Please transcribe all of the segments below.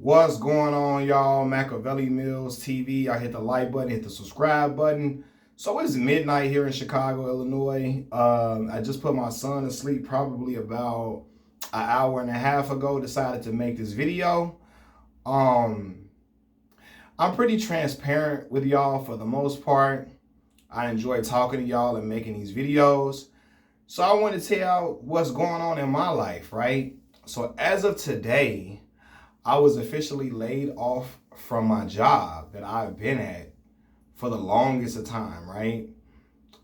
What's going on, y'all? Machiavelli Mills TV. I hit the like button, hit the subscribe button. So it's midnight here in Chicago, Illinois. I just put my son to sleep probably about an hour and a half ago. Decided to make this video. I'm pretty transparent with y'all for the most part. I enjoy talking to y'all and making these videos. So I want to tell y'all what's going on in my life, right? So as of today, I was officially laid off from my job that I've been at for the longest of time, right?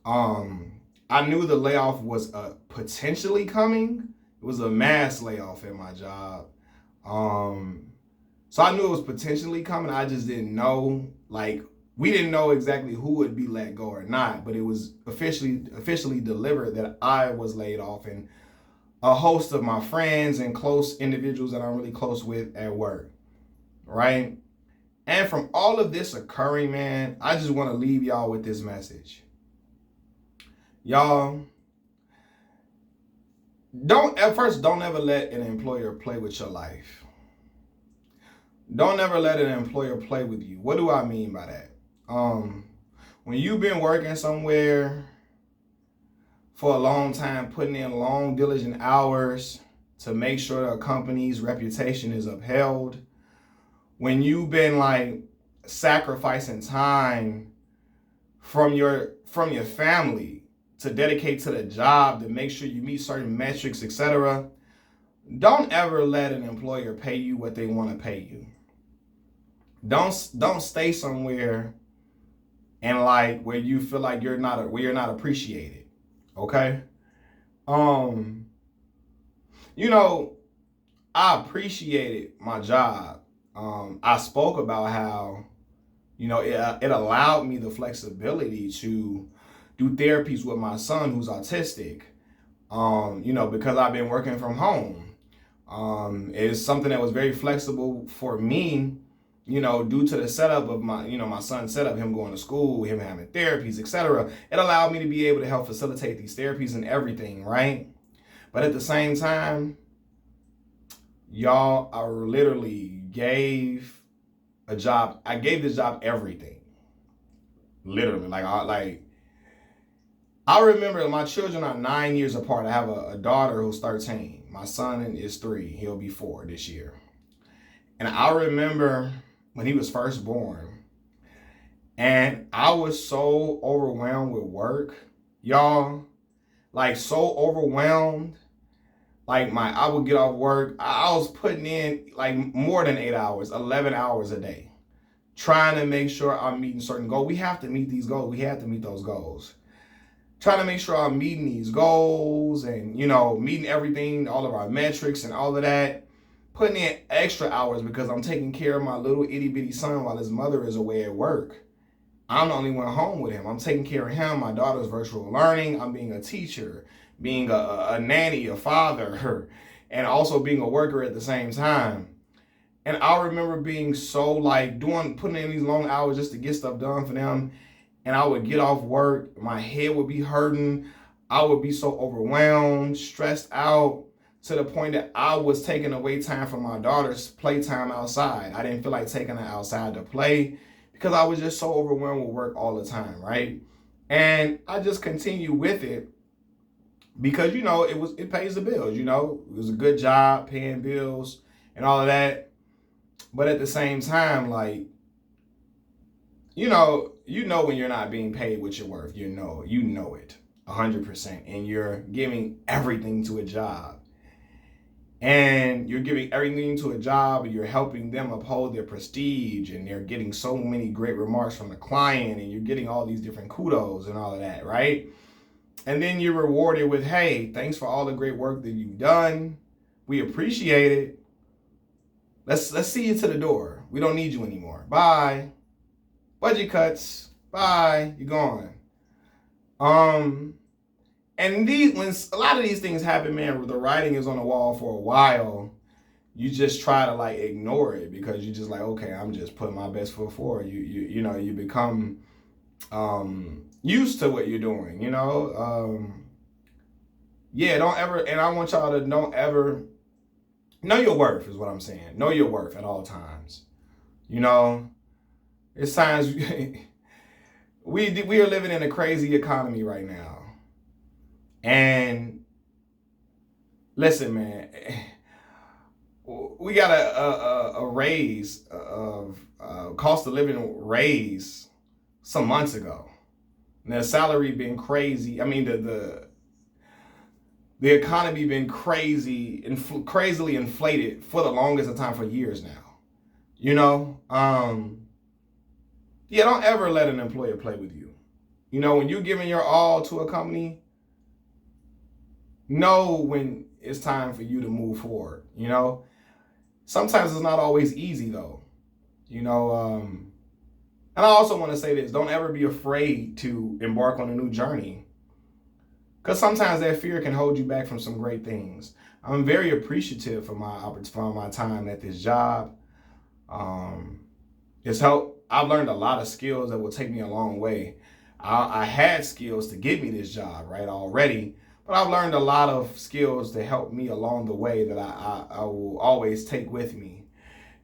I knew the layoff was potentially coming. It was a mass layoff at my job. So I knew it was potentially coming. I just didn't know, we didn't know exactly who would be let go or not, but it was officially delivered that I was laid off, and a host of my friends and close individuals that I'm really close with at work, right? And from all of this occurring, man, I just want to leave y'all with this message. Y'all, don't ever let an employer play with your life. Don't ever let an employer play with you. What do I mean by that? When you've been working somewhere for a long time, putting in long, diligent hours to make sure a company's reputation is upheld, when you've been sacrificing time from your family to dedicate to the job, to make sure you meet certain metrics, etc., don't ever let an employer pay you what they want to pay you. Don't stay somewhere and where you feel like you're not appreciated. Okay. I appreciated my job. I spoke about how, it allowed me the flexibility to do therapies with my son who's autistic. Because I've been working from home. It's something that was very flexible for me, due to the setup of my son's setup, him going to school, him having therapies, etc. It allowed me to be able to help facilitate these therapies and everything, right? But at the same time, y'all, I literally gave a job. I gave this job everything. Literally, I remember my children are 9 years apart. I have a daughter who's 13. My son is 3. He'll be 4 this year. And I remember when he was first born, and I was so overwhelmed with work, y'all, so overwhelmed. I would get off work, I was putting in more than 8 hours, 11 hours a day, trying to make sure I'm meeting certain goals. We have to meet these goals. We have to meet those goals. Trying to make sure I'm meeting these goals and, meeting everything, all of our metrics and all of that. Putting in extra hours because I'm taking care of my little itty bitty son while his mother is away at work. I'm the only one home with him. I'm taking care of him. My daughter's virtual learning. I'm being a teacher, being a nanny, a father, and also being a worker at the same time. And I remember being so putting in these long hours just to get stuff done for them. And I would get off work, my head would be hurting. I would be so overwhelmed, stressed out, to the point that I was taking away time from my daughter's playtime outside. I didn't feel like taking her outside to play because I was just so overwhelmed with work all the time, right? And I just continued with it because, it pays the bills, it was a good job, paying bills and all of that. But at the same time, when you're not being paid what you're worth, you know it 100%, and you're giving everything to a job. And you're giving everything to a job, and you're helping them uphold their prestige, and they're getting so many great remarks from the client, and you're getting all these different kudos and all of that, right? And then you're rewarded with, hey, thanks for all the great work that you've done. We appreciate it. Let's see you to the door. We don't need you anymore. Bye. Budget cuts. Bye. You're gone. And when a lot of these things happen, man, the writing is on the wall for a while. You just try to ignore it because you're just okay, I'm just putting my best foot forward. You become used to what you're doing. Don't ever, and I want y'all to don't ever know your worth is what I'm saying. Know your worth at all times. You know, it's times we are living in a crazy economy right now. And listen, man, we got a raise of cost of living raise some months ago. And the salary been crazy. I mean, the economy been crazily inflated for the longest of time, for years now. You know, yeah, don't ever let an employer play with you. You know, when you're giving your all to a company, know when it's time for you to move forward. You know, sometimes it's not always easy though. You know, and I also want to say this: don't ever be afraid to embark on a new journey, because sometimes that fear can hold you back from some great things. I'm very appreciative for my time at this job. It's helped. I've learned a lot of skills that will take me a long way. I had skills to get me this job, right, already, but I've learned a lot of skills to help me along the way that I will always take with me.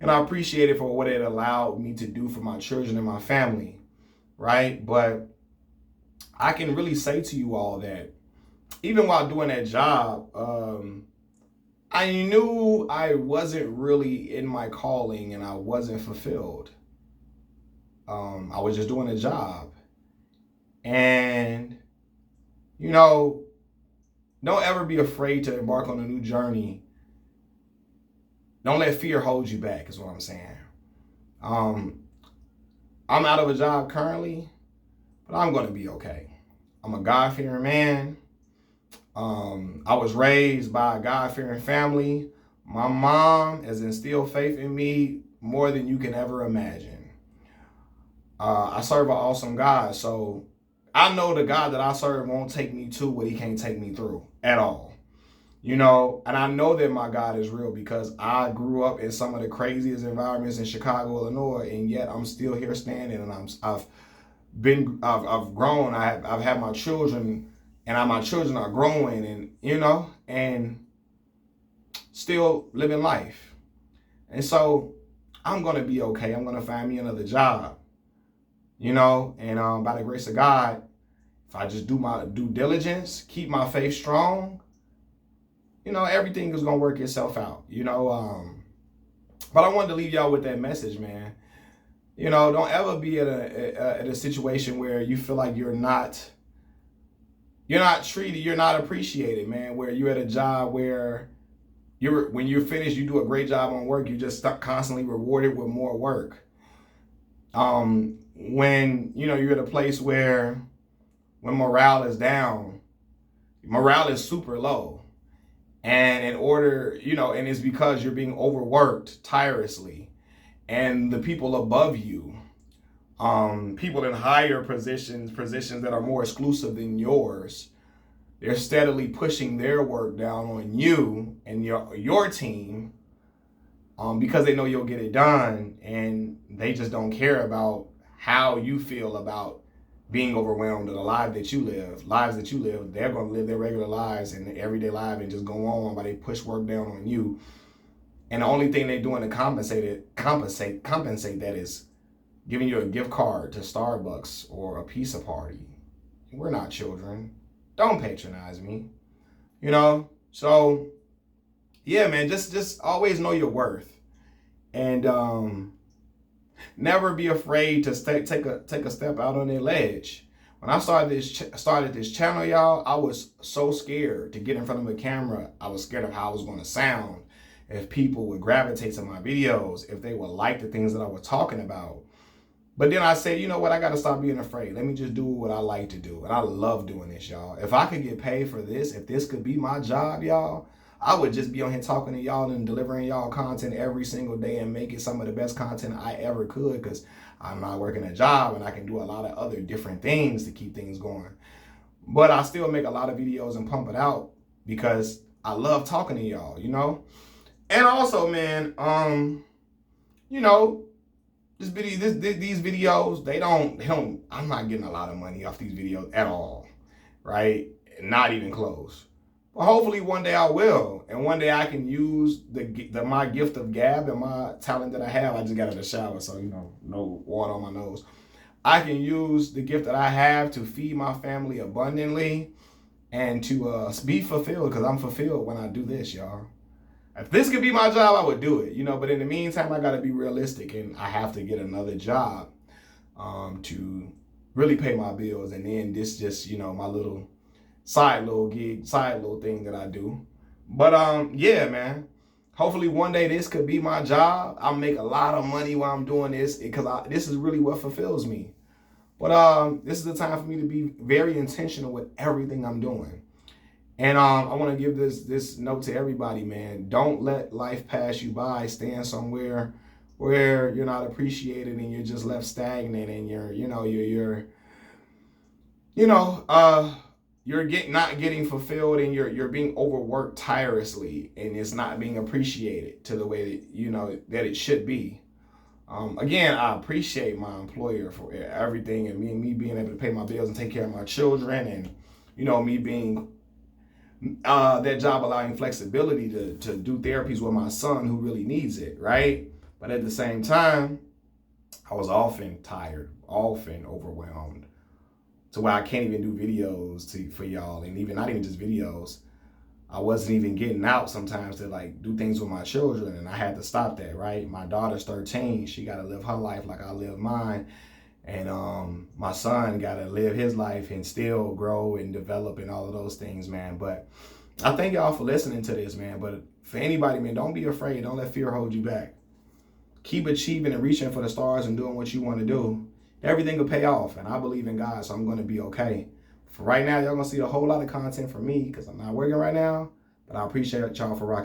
And I appreciate it for what it allowed me to do for my children and my family, right? But I can really say to you all that even while doing that job, I knew I wasn't really in my calling and I wasn't fulfilled. I was just doing a job. And, you know, don't ever be afraid to embark on a new journey. Don't let fear hold you back, is what I'm saying. I'm out of a job currently, but I'm going to be okay. I'm a God-fearing man. I was raised by a God-fearing family. My mom has instilled faith in me more than you can ever imagine. I serve an awesome God, so I know the God that I serve won't take me to what he can't take me through at all. You know, and I know that my God is real because I grew up in some of the craziest environments in Chicago, Illinois, and yet I'm still here standing, and I've grown. I've had my children, and my children are growing, and you know, and still living life. And so I'm gonna be okay. I'm gonna find me another job. You know, and by the grace of God, if I just do my due diligence, keep my faith strong, you know, everything is gonna work itself out. You know, but I wanted to leave y'all with that message, man. You know, don't ever be at a situation where you feel like you're not treated, you're not appreciated, man. Where you're at a job where when you're finished, you do a great job on work, you just constantly rewarded with more work. When you know you're at a place where when morale is down, morale is super low, and in order, you know, and it's because you're being overworked tirelessly, and the people above you, people in higher positions that are more exclusive than yours, they're steadily pushing their work down on you and your team, because they know you'll get it done, and they just don't care about how you feel about being overwhelmed in the lives that you live. They're going to live their regular lives and their everyday life and just go on while they push work down on you. And the only thing they're doing to compensate that is giving you a gift card to Starbucks or a pizza party. We're not children. Don't patronize me. You know? So, yeah, man, just always know your worth. And never be afraid to take a step out on their ledge. When I started this channel, y'all, I was so scared to get in front of a camera. I was scared of how I was going to sound, if people would gravitate to my videos, if they would like the things that I was talking about. But then I said, you know what? I got to stop being afraid. Let me just do what I like to do. And I love doing this, y'all. If I could get paid for this, if this could be my job, y'all, I would just be on here talking to y'all and delivering y'all content every single day and making some of the best content I ever could, because I'm not working a job and I can do a lot of other different things to keep things going. But I still make a lot of videos and pump it out because I love talking to y'all, you know? And also, man, you know, these videos, I'm not getting a lot of money off these videos at all, right? Not even close. But hopefully one day I will, and one day I can use my gift of gab and my talent that I have. I just got out of the shower, so no water on my nose. I can use the gift that I have to feed my family abundantly and to be fulfilled, because I'm fulfilled when I do this, y'all. If this could be my job, I would do it, But in the meantime, I got to be realistic, and I have to get another job to really pay my bills, and then this just my little side little thing that I do. But yeah, man. Hopefully one day this could be my job. I'll make a lot of money while I'm doing this, because this is really what fulfills me. But this is the time for me to be very intentional with everything I'm doing. And I want to give this note to everybody, man. Don't let life pass you by. Stand somewhere where you're not appreciated and you're just left stagnant, and you're not getting fulfilled, and you're being overworked tirelessly, and it's not being appreciated to the way that it should be. Again, I appreciate my employer for everything, and me being able to pay my bills and take care of my children, and me being that job allowing flexibility to do therapies with my son who really needs it, right? But at the same time, I was often tired, often overwhelmed, to where I can't even do videos for y'all, and even not even just videos. I wasn't even getting out sometimes to do things with my children, and I had to stop that, right? My daughter's 13. She got to live her life like I live mine. And my son got to live his life and still grow and develop and all of those things, man. But I thank y'all for listening to this, man. But for anybody, man, don't be afraid. Don't let fear hold you back. Keep achieving and reaching for the stars and doing what you want to do. Everything will pay off, and I believe in God, so I'm going to be okay. For right now, y'all going to see a whole lot of content from me because I'm not working right now, but I appreciate y'all for rocking.